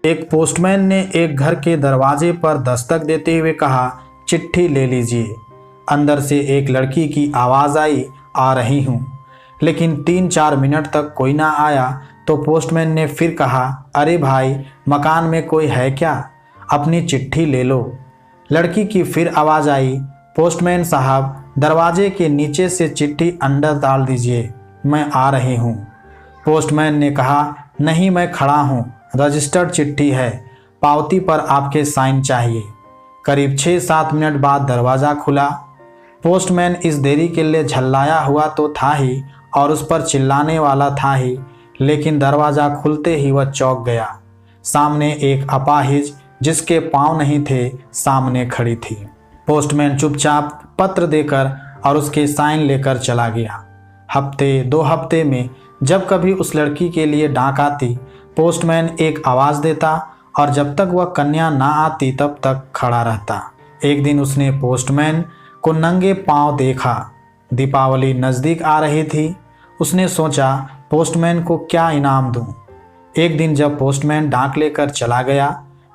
एक पोस्टमैन ने एक घर के दरवाजे पर दस्तक देते हुए कहा, चिट्ठी ले लीजिए। अंदर से एक लड़की की आवाज़ आई, आ रही हूँ। लेकिन 3-4 मिनट तक कोई ना आया तो पोस्टमैन ने फिर कहा, अरे भाई, मकान में कोई है क्या? अपनी चिट्ठी ले लो। लड़की की फिर आवाज़ आई, पोस्टमैन साहब, दरवाजे के नीचे से चिट्ठी अंदर डाल दीजिए, मैं आ रही हूँ। पोस्टमैन ने कहा, नहीं, मैं खड़ा हूँ, रजिस्टर्ड चिट्ठी है, पावती पर आपके साइन चाहिए। करीब 6-7 मिनट बाद दरवाज़ा खुला। पोस्टमैन इस देरी के लिए झल्लाया हुआ तो था ही और उस पर चिल्लाने वाला था ही, लेकिन दरवाज़ा खुलते ही वह चौंक गया। सामने एक अपाहिज जिसके पाँव नहीं थे सामने खड़ी थी। पोस्टमैन चुपचाप पत्र देकर और उसके साइन लेकर चला गया। हफ्ते 2 हफ्ते में जब कभी उस लड़की के लिए डाक आती, पोस्टमैन एक आवाज़ देता और जब तक वह कन्या ना आती तब तक खड़ा रहता। एक दिन उसने पोस्टमैन को नंगे पांव देखा। दीपावली नज़दीक आ रही थी। उसने सोचा, पोस्टमैन को क्या इनाम दूं। एक दिन जब पोस्टमैन डाक लेकर चला गया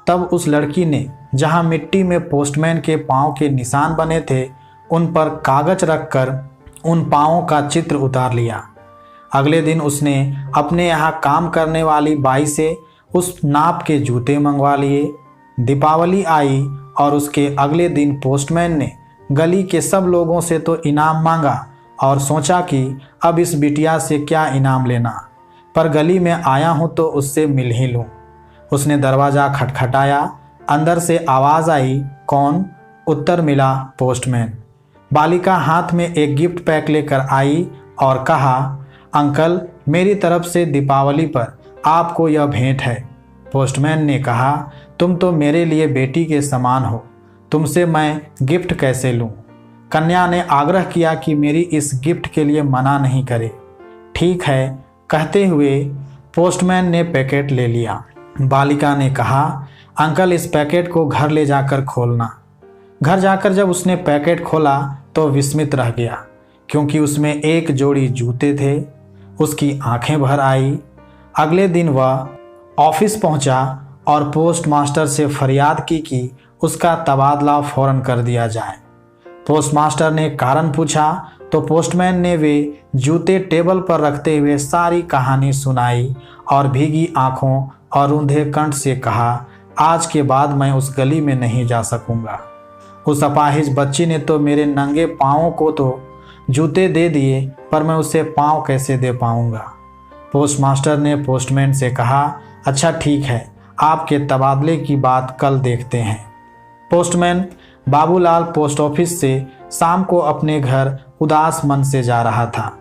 तब उस लड़की ने जहां मिट्टी में पोस्टमैन के पांव के निशान बने थे उन पर कागज रखकर उन पांवों का चित्र उतार लिया। अगले दिन उसने अपने यहाँ काम करने वाली बाई से उस नाप के जूते मंगवा लिए। दीपावली आई और उसके अगले दिन पोस्टमैन ने गली के सब लोगों से तो इनाम मांगा और सोचा कि अब इस बिटिया से क्या इनाम लेना, पर गली में आया हूँ तो उससे मिल ही लूँ। उसने दरवाज़ा खटखटाया। अंदर से आवाज़ आई, कौन? उत्तर मिला, पोस्टमैन। बालिका हाथ में एक गिफ्ट पैक लेकर आई और कहा, अंकल, मेरी तरफ से दीपावली पर आपको यह भेंट है। पोस्टमैन ने कहा, तुम तो मेरे लिए बेटी के समान हो, तुमसे मैं गिफ्ट कैसे लूं? कन्या ने आग्रह किया कि मेरी इस गिफ्ट के लिए मना नहीं करे। ठीक है, कहते हुए पोस्टमैन ने पैकेट ले लिया। बालिका ने कहा, अंकल, इस पैकेट को घर ले जाकर खोलना। घर जाकर जब उसने पैकेट खोला तो विस्मित रह गया, क्योंकि उसमें एक जोड़ी जूते थे। उसकी आंखें भर आई। अगले दिन वह ऑफिस पहुंचा और पोस्ट मास्टर से फरियाद की कि उसका तबादला फौरन कर दिया जाए। पोस्ट मास्टर ने कारण पूछा तो पोस्टमैन ने वे जूते टेबल पर रखते हुए सारी कहानी सुनाई और भीगी आंखों और रूंधे कंठ से कहा, आज के बाद मैं उस गली में नहीं जा सकूंगा। उस अपाहिज बच्ची ने तो मेरे नंगे पाँवों को तो जूते दे दिए, पर मैं उसे पाँव कैसे दे पाऊंगा। पोस्ट मास्टर ने पोस्टमैन से कहा, अच्छा ठीक है, आपके तबादले की बात कल देखते हैं। पोस्टमैन बाबूलाल पोस्ट ऑफिस से शाम को अपने घर उदास मन से जा रहा था।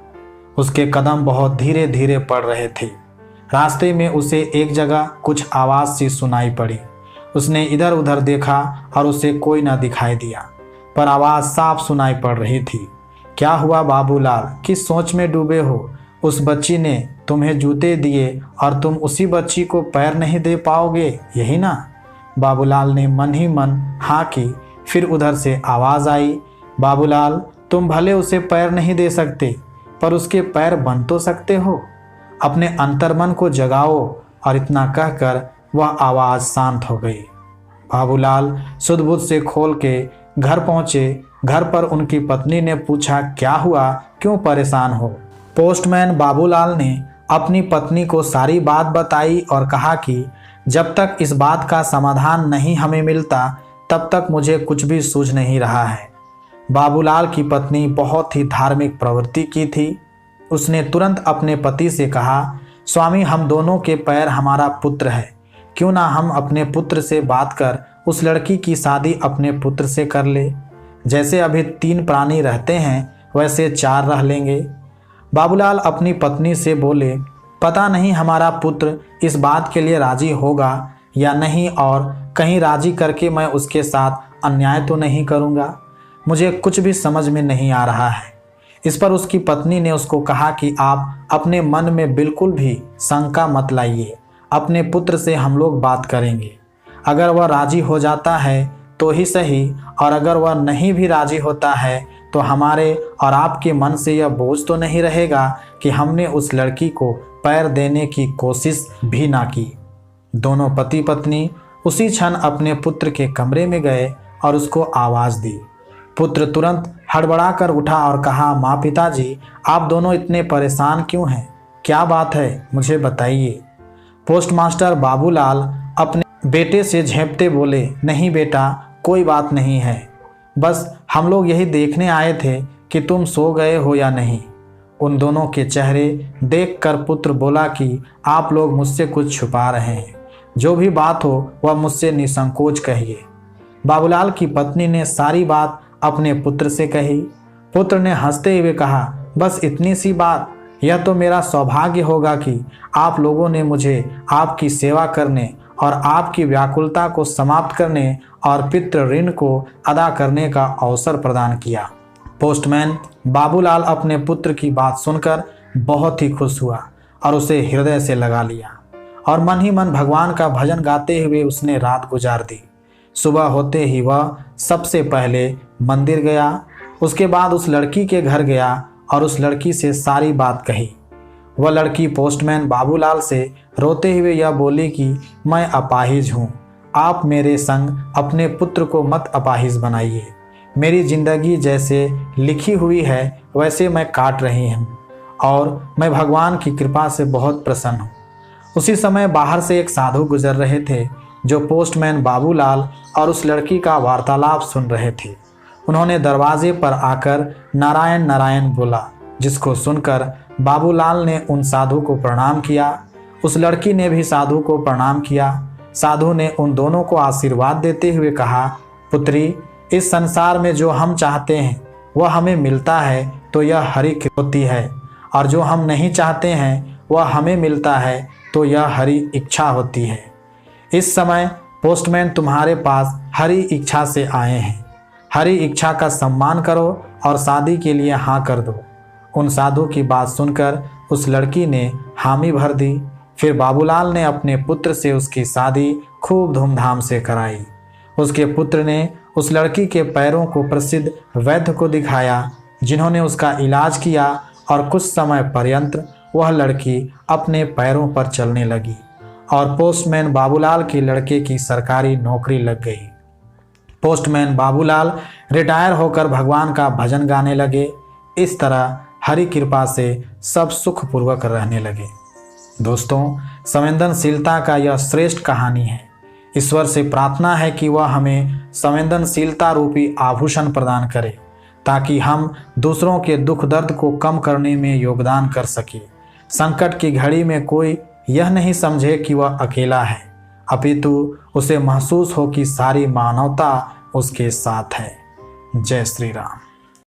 उसके कदम बहुत धीरे धीरे पड़ रहे थे। रास्ते में उसे एक जगह कुछ आवाज़ सी सुनाई पड़ी। उसने इधर उधर देखा और उसे कोई न दिखाई दिया, पर आवाज़ साफ सुनाई पड़ रही थी। क्या हुआ बाबूलाल, किस सोच में डूबे हो? उस बच्ची ने तुम्हें जूते दिए और तुम उसी बच्ची को पैर नहीं दे पाओगे, यही ना? बाबूलाल ने मन ही मन हाँ की। फिर उधर से आवाज़ आई, बाबूलाल, तुम भले उसे पैर नहीं दे सकते, पर उसके पैर बन तो सकते हो। अपने अंतर्मन को जगाओ। और इतना कहकर वह आवाज़ शांत हो गई। बाबूलाल सुध-बुध से खोल के घर पहुँचे। घर पर उनकी पत्नी ने पूछा, क्या हुआ, क्यों परेशान हो? पोस्टमैन बाबूलाल ने अपनी पत्नी को सारी बात बताई और कहा कि जब तक इस बात का समाधान नहीं हमें मिलता तब तक मुझे कुछ भी सूझ नहीं रहा है। बाबूलाल की पत्नी बहुत ही धार्मिक प्रवृत्ति की थी। उसने तुरंत अपने पति से कहा, स्वामी, हम दोनों के पैर हमारा पुत्र है, क्यों ना हम अपने पुत्र से बात कर उस लड़की की शादी अपने पुत्र से कर ले। जैसे अभी 3 प्राणी रहते हैं वैसे 4 रह लेंगे। बाबूलाल अपनी पत्नी से बोले, पता नहीं हमारा पुत्र इस बात के लिए राजी होगा या नहीं, और कहीं राजी करके मैं उसके साथ अन्याय तो नहीं करूँगा। मुझे कुछ भी समझ में नहीं आ रहा है। इस पर उसकी पत्नी ने उसको कहा कि आप अपने मन में बिल्कुल भी शंका मत लाइए, अपने पुत्र से हम लोग बात करेंगे। अगर वह राजी हो जाता है तो ही सही, और अगर वह नहीं भी राजी होता है तो हमारे और आपके मन से यह बोझ तो नहीं रहेगा कि हमने उस लड़की को पैर देने की कोशिश भी ना की। दोनों पति पत्नी उसी क्षण अपने पुत्र के कमरे में गए और उसको आवाज़ दी। पुत्र तुरंत हड़बड़ाकर उठा और कहा, माँ पिताजी, आप दोनों इतने परेशान क्यों हैं? क्या बात है, मुझे बताइए। पोस्टमास्टर बाबूलाल अपने बेटे से झेंपते बोले, नहीं बेटा, कोई बात नहीं है, बस हम लोग यही देखने आए थे कि तुम सो गए हो या नहीं। उन दोनों के चेहरे देखकर पुत्र बोला कि आप लोग मुझसे कुछ छुपा रहे हैं, जो भी बात हो वह मुझसे निसंकोच कहिए। बाबूलाल की पत्नी ने सारी बात अपने पुत्र से कही। पुत्र ने हंसते हुए कहा, बस इतनी सी बात? यह तो मेरा सौभाग्य होगा कि आप लोगों ने मुझे आपकी सेवा करने और आपकी व्याकुलता को समाप्त करने और पितृ ऋण को अदा करने का अवसर प्रदान किया। पोस्टमैन बाबूलाल अपने पुत्र की बात सुनकर बहुत ही खुश हुआ और उसे हृदय से लगा लिया और मन ही मन भगवान का भजन गाते हुए उसने रात गुजार दी। सुबह होते ही वह सबसे पहले मंदिर गया, उसके बाद उस लड़की के घर गया और उस लड़की से सारी बात कही। वह लड़की पोस्टमैन बाबूलाल से रोते हुए यह बोली कि मैं अपाहिज हूँ, आप मेरे संग अपने पुत्र को मत अपाहिज बनाइए। मेरी जिंदगी जैसे लिखी हुई है वैसे मैं काट रही हूँ और मैं भगवान की कृपा से बहुत प्रसन्न हूँ। उसी समय बाहर से एक साधु गुजर रहे थे जो पोस्टमैन बाबूलाल और उस लड़की का वार्तालाप सुन रहे थे। उन्होंने दरवाजे पर आकर नारायण नारायण बोला, जिसको सुनकर बाबूलाल ने उन साधु को प्रणाम किया। उस लड़की ने भी साधु को प्रणाम किया। साधु ने उन दोनों को आशीर्वाद देते हुए कहा, पुत्री, इस संसार में जो हम चाहते हैं वह हमें मिलता है तो यह हरि की होती है, और जो हम नहीं चाहते हैं वह हमें मिलता है तो यह हरि इच्छा होती है। इस समय पोस्टमैन तुम्हारे पास हरि इच्छा से आए हैं। हरि इच्छा का सम्मान करो और शादी के लिए हाँ कर दो। उन साधु की बात सुनकर उस लड़की ने हामी भर दी। फिर बाबूलाल ने अपने पुत्र से उसकी शादी खूब धूमधाम से कराई। उसके पुत्र ने उस लड़की के पैरों को प्रसिद्ध वैद्य को दिखाया, जिन्होंने उसका इलाज किया और कुछ समय पर्यंत वह लड़की अपने पैरों पर चलने लगी और पोस्टमैन बाबूलाल के लड़के की सरकारी नौकरी लग गई। पोस्टमैन बाबूलाल रिटायर होकर भगवान का भजन गाने लगे। इस तरह हरि कृपा से सब सुखपूर्वक रहने लगे। दोस्तों, संवेदनशीलता का यह श्रेष्ठ कहानी है। ईश्वर से प्रार्थना है कि वह हमें संवेदनशीलता रूपी आभूषण प्रदान करे, ताकि हम दूसरों के दुख दर्द को कम करने में योगदान कर सके। संकट की घड़ी में कोई यह नहीं समझे कि वह अकेला है, अपितु उसे महसूस हो कि सारी मानवता उसके साथ है। जय श्री राम।